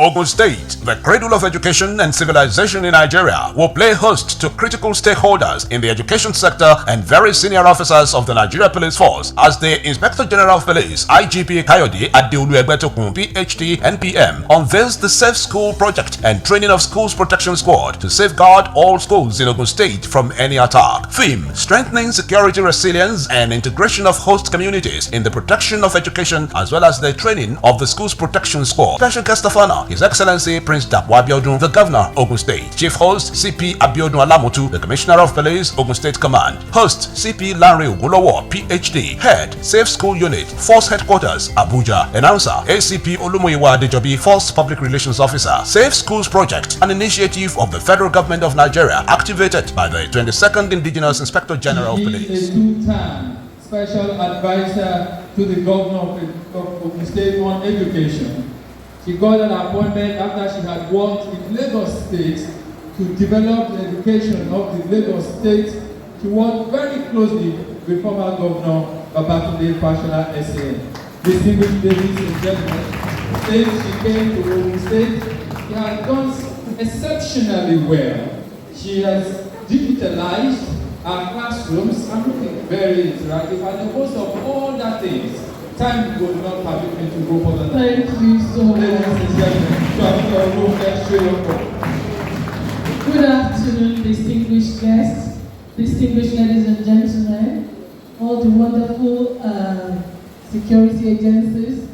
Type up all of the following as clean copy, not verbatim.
Ogun State, the cradle of education and civilization in Nigeria, will play host to critical stakeholders in the education sector and very senior officers of the Nigeria Police Force as the Inspector General of Police, IGP Kayode Adeolu-Egbetokun, PhD, NPM, unveils the Safe School Project and Training of Schools Protection Squad to safeguard all schools in Ogun State from any attack. Theme: strengthening security resilience and integration of host communities in the protection of education as well as the training of the Schools Protection Squad. Special guest of honor, His Excellency Prince Dapo Abiodun, the Governor, Ogun State. Chief host, CP Abiodun Alamutu, the Commissioner of Police, Ogun State Command. Host, CP Lanre Ogulowo, PhD. Head, Safe School Unit, Force Headquarters, Abuja. Announcer, ACP Olumuyiwa Adejobi, Force Public Relations Officer. Safe Schools Project, an initiative of the Federal Government of Nigeria, activated by the 22nd Indigenous Inspector General of Police. He is a two-time special advisor to the Governor of the State on education. She got an appointment after she had worked with Lagos State to develop the education of the Lagos State. She worked very closely with former Governor Babatunde Fashola SAN. Distinguished ladies and gentlemen, since she came to Ogun State, she has done exceptionally well. She has digitalized our classrooms and looking very interactive, and the most of all that things. Time will not permit me to go further. Thank you so much. Ladies and gentlemen, good afternoon, distinguished guests, distinguished ladies and gentlemen, all the wonderful security agencies.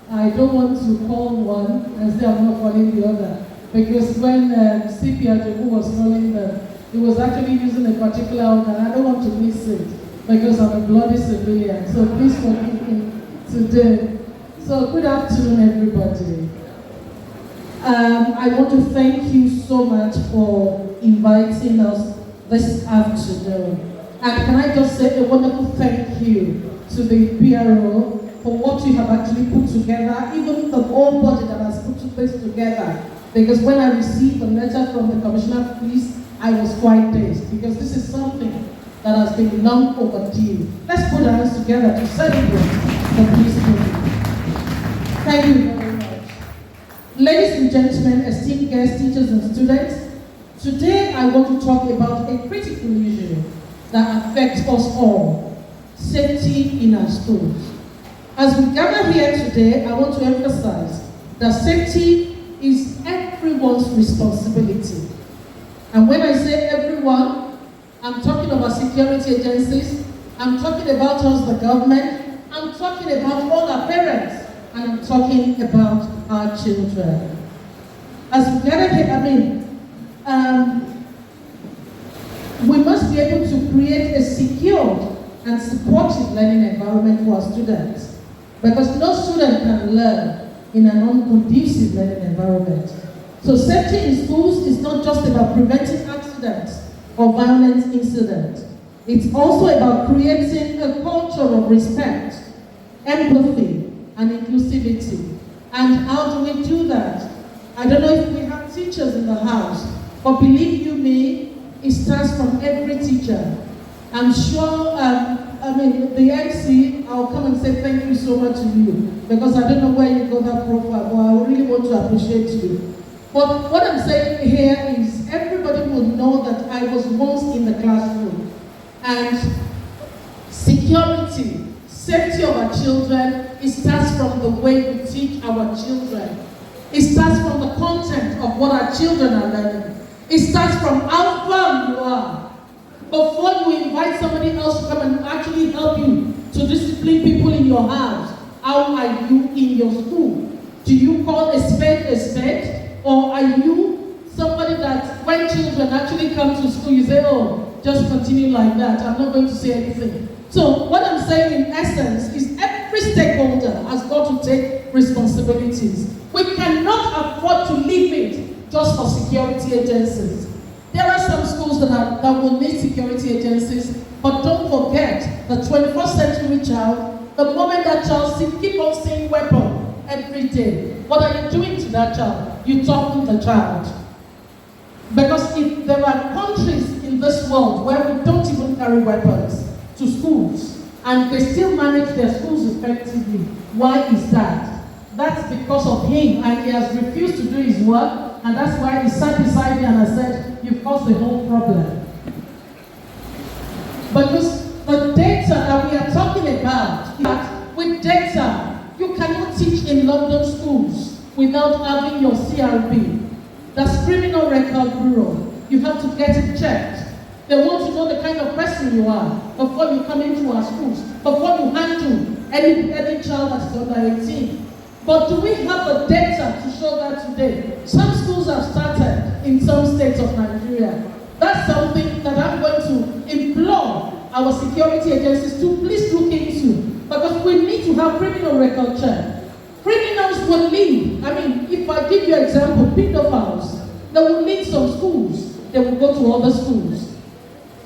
I don't want to call one and say I'm not calling the other, because when CP Ajogu was calling them, he was actually using a particular order, and I don't want to miss it because I'm a bloody civilian. So please forgive me today. So good afternoon, everybody. I want to thank you so much for inviting us this afternoon. And can I just say a wonderful thank you to the PRO for what you have actually put together, even the whole body that has put this together. Because when I received the letter from the Commissioner of Police, I was quite dazed, because this is something that has been long overdue. Let's put our hands together to celebrate the police movement. Thank you very much. Ladies and gentlemen, esteemed guests, teachers and students, today I want to talk about a critical issue that affects us all: safety in our schools. As we gather here today, I want to emphasize that safety is everyone's responsibility. And when I say everyone, I'm talking about security agencies, I'm talking about us, the government, I'm talking about all our parents, and I'm talking about our children. As we gather here, we must be able to create a secure and supportive learning environment for our students, because no student can learn in an unconducive learning environment. So safety in schools is not just about preventing accidents or violent incidents. It's also about creating a culture of respect, empathy, and inclusivity. And how do we do that? I don't know if we have teachers in the house, but believe you me, it starts from every teacher. I'm sure, the MC, I'll come and say thank you so much to you, because I don't know where you got that profile, but I really want to appreciate you. But what I'm saying here is everybody will know that I was once in the classroom, and security, safety of our children, it starts from the way we teach our children. It starts from the content of what our children are learning. It starts from how far you are. Before you invite somebody else to come and actually help you to discipline people in your house, how are you in your school? Do you call a spade? Or are you somebody that when children actually come to school, you say, oh, just continue like that, I'm not going to say anything. So what I'm saying in essence is every stakeholder has got to take responsibilities. We cannot afford to leave it just for security agencies. There are some schools that will need security agencies, but don't forget the 21st century child, the moment that child keep on seeing weapons every day, what are you doing to that child? You talk to the child. Because if there are countries in this world where we don't even carry weapons to schools, and they still manage their schools effectively, why is that? that's because of him, and he has refused to do his work, and that's why he sat beside me and I said, you've caused the whole problem. Because the data that we are talking about, that with data, you cannot teach in London schools without having your CRB. That's Criminal Record Bureau. You have to get it checked. They want to know the kind of person you are before you come into our schools, before you handle any child that is under 18. But do we have the data to show that today? Some schools have started in some states of Nigeria. That's something that I'm going to implore our security agencies to please look into, because we need to have criminal record check. Criminals will leave. I mean, if I give you an example, pedophiles, they will leave some schools. They will go to other schools.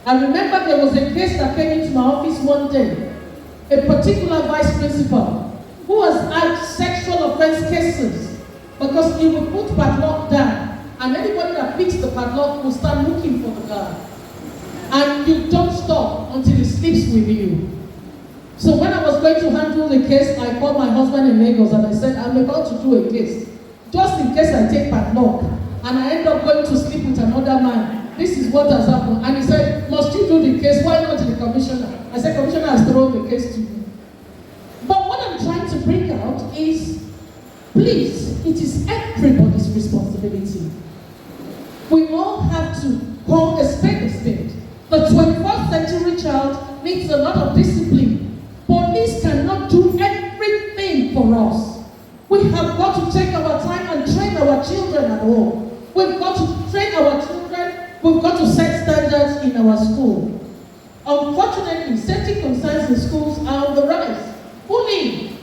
I remember there was a case that came into my office one day. A particular vice principal who has had sexual offense cases because he would put padlock down, and anybody that picks the padlock will start looking for the guy. And you don't stop until he sleeps with you. So when I was going to handle the case, I called my husband in Lagos and I said, I'm about to do a case. Just in case I take padlock and I end up going to sleep with another man, this is what has happened. And he said, must you do the case? Why not the commissioner? I said, commissioner has thrown the case to you. But what I'm trying to bring out is, please, it is everybody's responsibility. We all have to call a spade. The 21st century child needs a lot of discipline. Police cannot do everything for us. We have got to take our time and train our children at home. We've got to train our children. We've got to set standards in our school. Unfortunately, safety concerns in schools are on the rise. Bullying,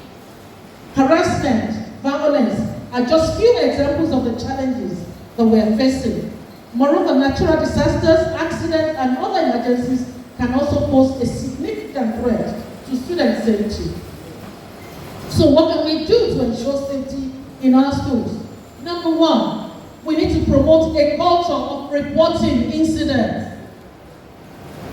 harassment, violence are just few examples of the challenges that we are facing. Moreover, natural disasters, accidents, and other emergencies can also pose a significant threat to student safety. So what can we do to ensure safety in our schools? Number one, we need to promote a culture of reporting incidents.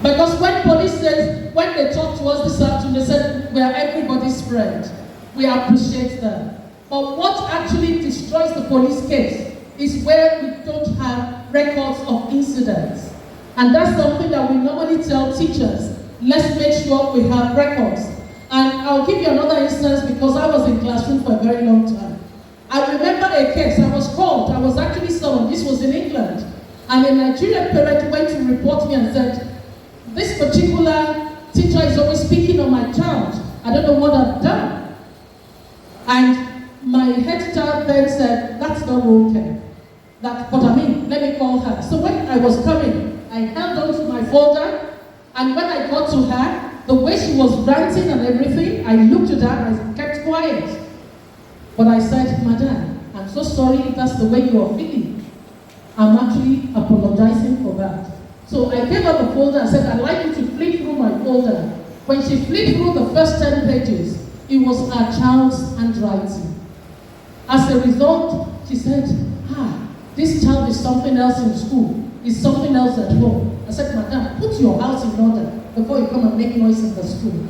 Because when police says, when they talk to us this afternoon, they said, we are everybody's friend. We appreciate them. But what actually destroys the police case is where we don't have records of incidents. And that's something that we normally tell teachers. Let's make sure we have records. And I'll give you another instance because I was in classroom for a very long time. I remember a case, I was called, I was actually summoned, this was in England. And a Nigerian parent went to report me and said, this particular teacher is always speaking on my child. I don't know what I've done. And my head teacher then said, that's not okay. But I mean, let me call her. So when I was coming, I held on to my folder, and when I got to her, the way she was ranting and everything, I looked at her and I kept quiet. But I said, Madam, I'm so sorry if that's the way you are feeling. I'm actually apologizing for that. So I gave her the folder and said, I'd like you to flip through my folder. When she flipped through the first 10 pages, it was her child's handwriting. As a result, she said, this child is something else in school, is something else at home. I said, Madam, put your house in order before you come and make noise in the school.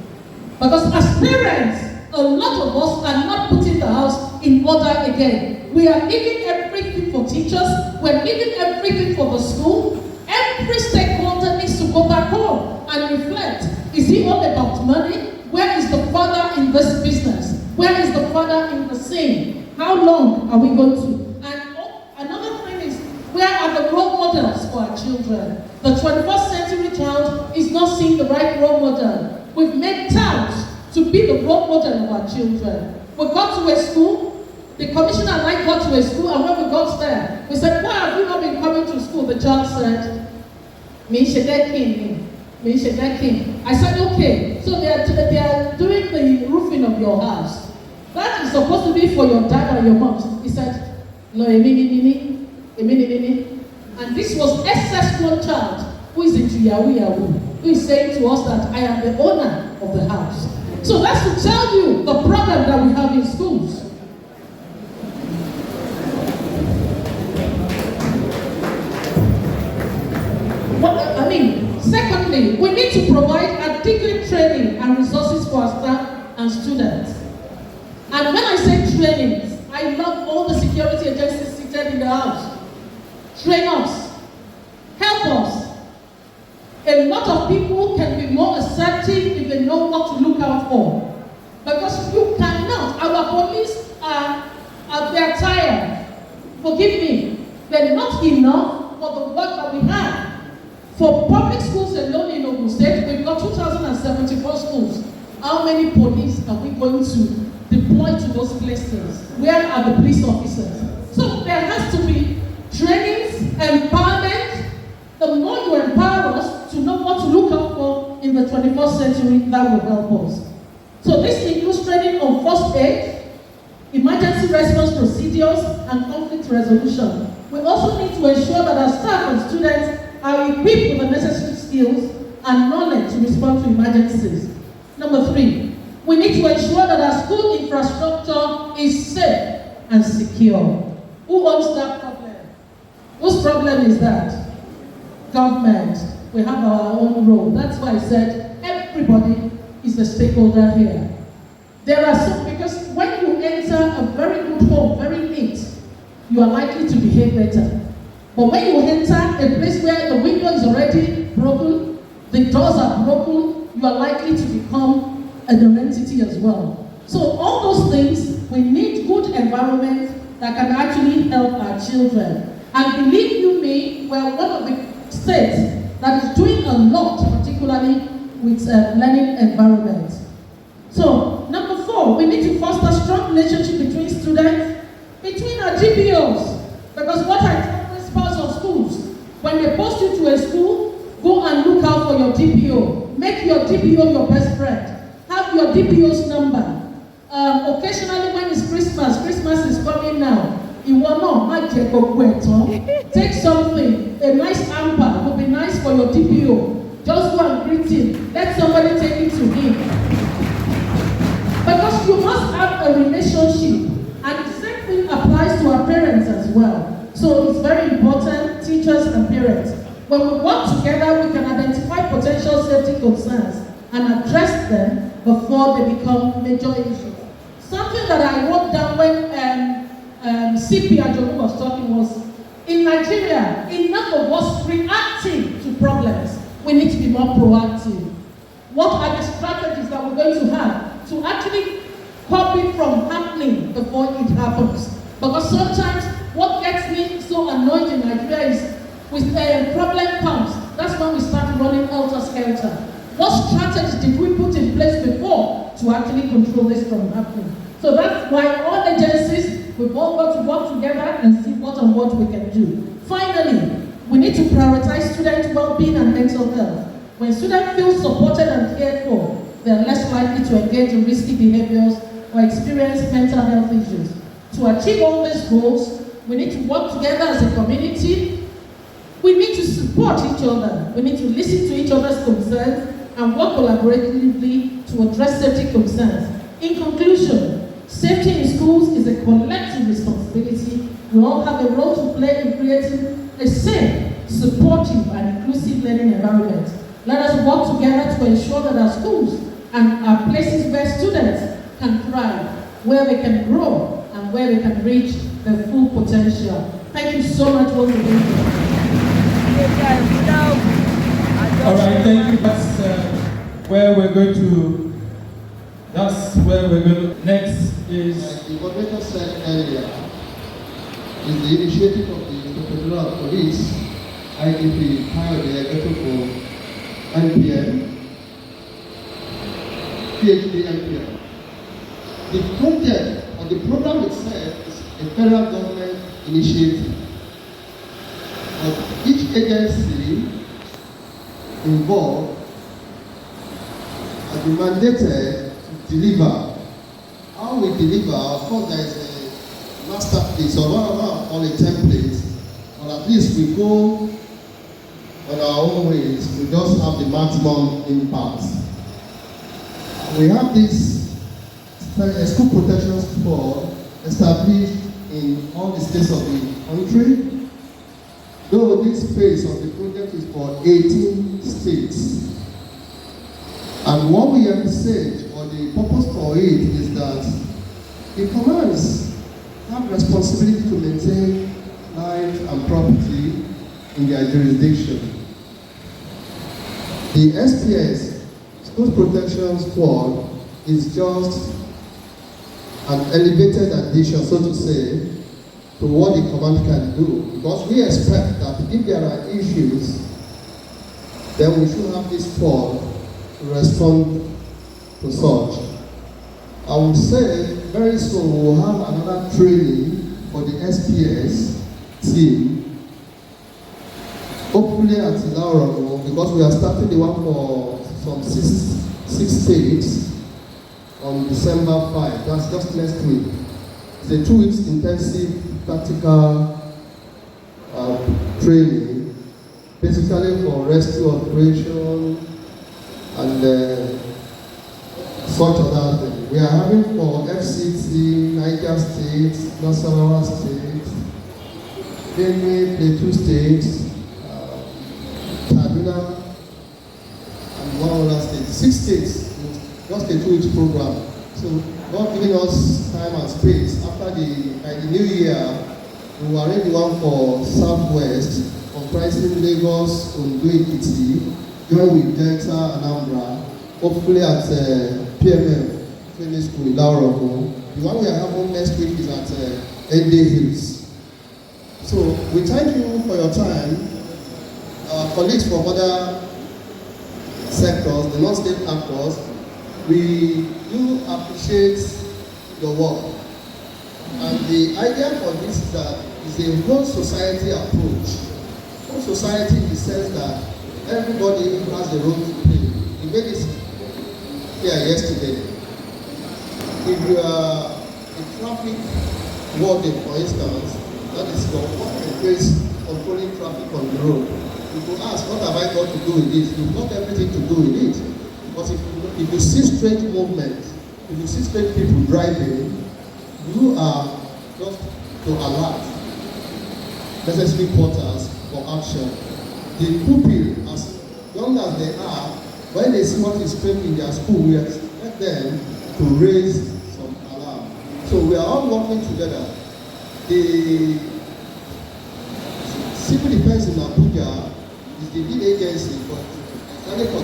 Because as parents, a lot of us are not putting the house in order again. We are leaving everything for teachers, we're leaving everything for the school. Every stakeholder needs to go back home and reflect. Is it all about money? Where is the father in this business? Where is the father in the scene? How long are we going to? And another thing is, where are the role models for our children? The 21st century child is not seeing the right role model. We've made towns to be the role model of our children. We got to a school, the commissioner and I got to a school, and when we got there, we said, why have you not been coming to school? The child said, me shedekin. I said, okay, so they are doing the roofing of your house. That is supposed to be for your dad or your mom. He said, no, emini. And this was SS1 child who is into Yahoo, who is saying to us that I am the owner of the house. So that's to tell you the problem that we have in schools. Secondly, we need to provide adequate training and resources for our staff and students. And And when I say trainings, I love all the security agencies seated in the house. Train us. Help us. A lot of people can be more assertive if they know what to look out for. Because you cannot. Our police they're tired. Forgive me. They're not enough for the work that we have. For public schools alone in Ogun State, we've got 2,074 schools. How many police are we going to deploy to those places? Where are the police officers? So there has to be trainings, empowerment. The more you empower us to know what to look out for in the 21st century, that will help us. So this includes training on first aid, emergency response procedures, and conflict resolution. We also need to ensure that our staff and students are equipped with the necessary skills and knowledge to respond to emergencies. Number 3, we need to ensure that our school infrastructure is safe and secure. Who owns that problem? Whose problem is that? Government. We have our own role. That's why I said everybody is a stakeholder here. There are some, because when you enter a very good home, very neat, you are likely to behave better. But when you enter a place where the window is already broken, the doors are broken, you are likely to become a non-entity as well. So all those things, we need good environment that can actually help our children. And believe you me, we're one of the states that is doing a lot, particularly with learning environment. So, number 4, we need to foster strong relationship between students, between our GPOs. Because what I tell principals of schools, when they post you to a school, go and look out for your DPO. Make your DPO your best friend. Have your DPO's number. Occasionally when it's Christmas is coming now. Take something, a nice hamper would be nice for your DPO. Just go and greet him. Let somebody take it to him. Because you must have a relationship. And the same thing applies to our parents as well. So it's very important, teachers and parents. When we work together, we can identify potential safety concerns and address them before they become major issues. Something that I wrote down when CP Ajomu was talking was, in Nigeria, enough of us reacting to problems. We need to be more proactive. What are the strategies that we're going to have to actually stop it from happening before it happens? Because sometimes what gets me so annoyed in Nigeria is with a problem comes, that's when we start running helter-skelter. What strategies did we put in place before to actually control this from happening? So that's why all agencies, we've all got to work together and see what we can do. Finally, we need to prioritize student well-being and mental health. When students feel supported and cared for, they are less likely to engage in risky behaviors or experience mental health issues. To achieve all these goals, we need to work together as a community. We need to support each other. We need to listen to each other's concerns and work collaboratively to address safety concerns. In conclusion, safety in schools is a collective responsibility. We all have a role to play in creating a safe, supportive, and inclusive learning environment. Let us work together to ensure that our schools and our places where students can thrive, where they can grow, and where they can reach their full potential. Thank you so much for being here. All right, thank you. That's where we're going to. Next is. Like the moderator said earlier, is the initiative of the Federal Police, IDP, Coyote, Ethiopia, NPM, PhD NPM. The project or the program itself is a federal government initiative. But each agency involved has been mandated to deliver. How we deliver, of course, there is a masterpiece or whatever on a template, but at least we go on our own ways to just have the maximum impact. We have this school protection squad established in all the states of the country. Though this phase of the project is for 18 states. And what we envisage, or the purpose for it, is that The commands have responsibility to maintain life and property in their jurisdiction. The SPS, School Protection Squad, is just an elevated addition, so to say, to what the command can do. Because we expect that if there are issues, then we should have this squad to respond to such. I would say very soon we will have another training for the SPS team, hopefully at Ilarogo, because we are starting the one for some six states on December 5. That's just next week. It's a 2 weeks intensive practical training, basically for rescue operation and such other things. We are having for FCT, Niger State, Nasarawa State, Benue, Plateau State, Kaduna, and one other state. 6 states, just a 2 weeks program. So God giving us time and space. After by the new year, we will arrange the one for Southwest, comprising Lagos, Ondo, Ekiti, join with Delta, Anambra, hopefully at PMM, Training School in Laorogo. The one we are having next week is at Ede Hills. So we thank you for your time. Our colleagues from other sectors, the non-state actors, we do appreciate your work. And the idea for this is that it's a whole society approach. Whole society in the sense that everybody has a role to play. We made this clear yesterday. If you are a traffic warden, for instance, that is your work in place controlling traffic on the road. You could ask, what have I got to do with it? You've got everything to do with it. But if you see straight movement, if you see straight people driving, you are just to alert necessary quarters for action. The pupil, as young as they are, when they see what is training in their school, we expect them to raise some alarm. So we are all working together. The Civil Defense in Abuja is the lead agency for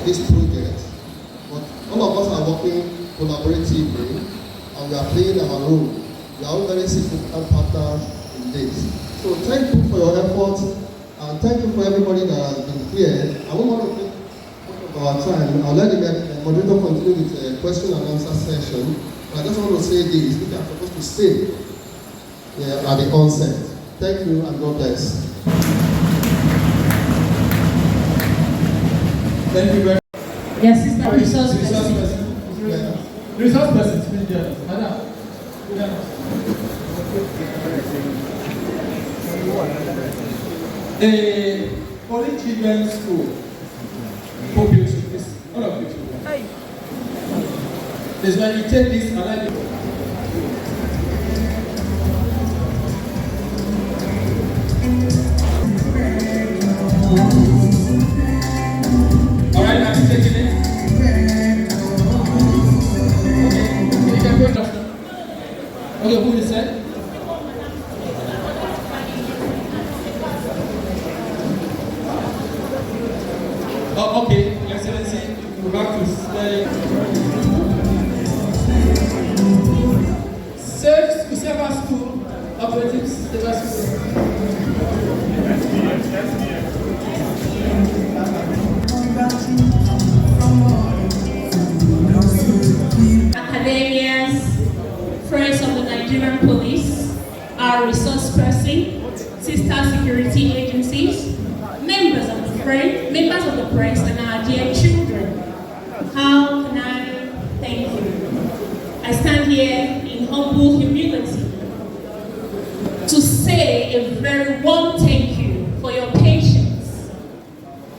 this project. But all of us are working collaboratively and we are playing our role. We are all very significant partners in this. So thank you for your efforts and thank you for everybody that has been here. I won't want to take much of our time. I'll let the moderator continue with a question and answer session. But I just want to say this, which I'm supposed to say at the onset. Thank you and God bless. Thank you very much. Yes, sister, resource person. Resource person, speak there. Madam. A Holy Children's School. Population is all of you. Is when you take this and I alright, have you taken it? Okay, you can go just. Okay, who is that? Oh, okay, Your Excellency, we're back to say. Several school operating several school. Academians, friends of the Nigerian police, our resource person, sister security agencies, members of the press, and our dear children. How can I thank you? I stand here in humble humility to say a very warm thank you for your patience.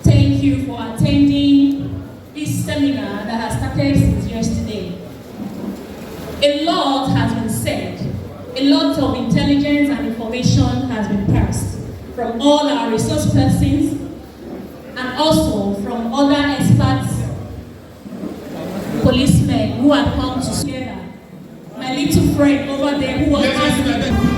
Thank you for attending this seminar that has started since yesterday. A lot has been said. A lot of intelligence and information has been passed from all our resource persons and also from other experts, policemen who have come together. My my little friend over there who was asking.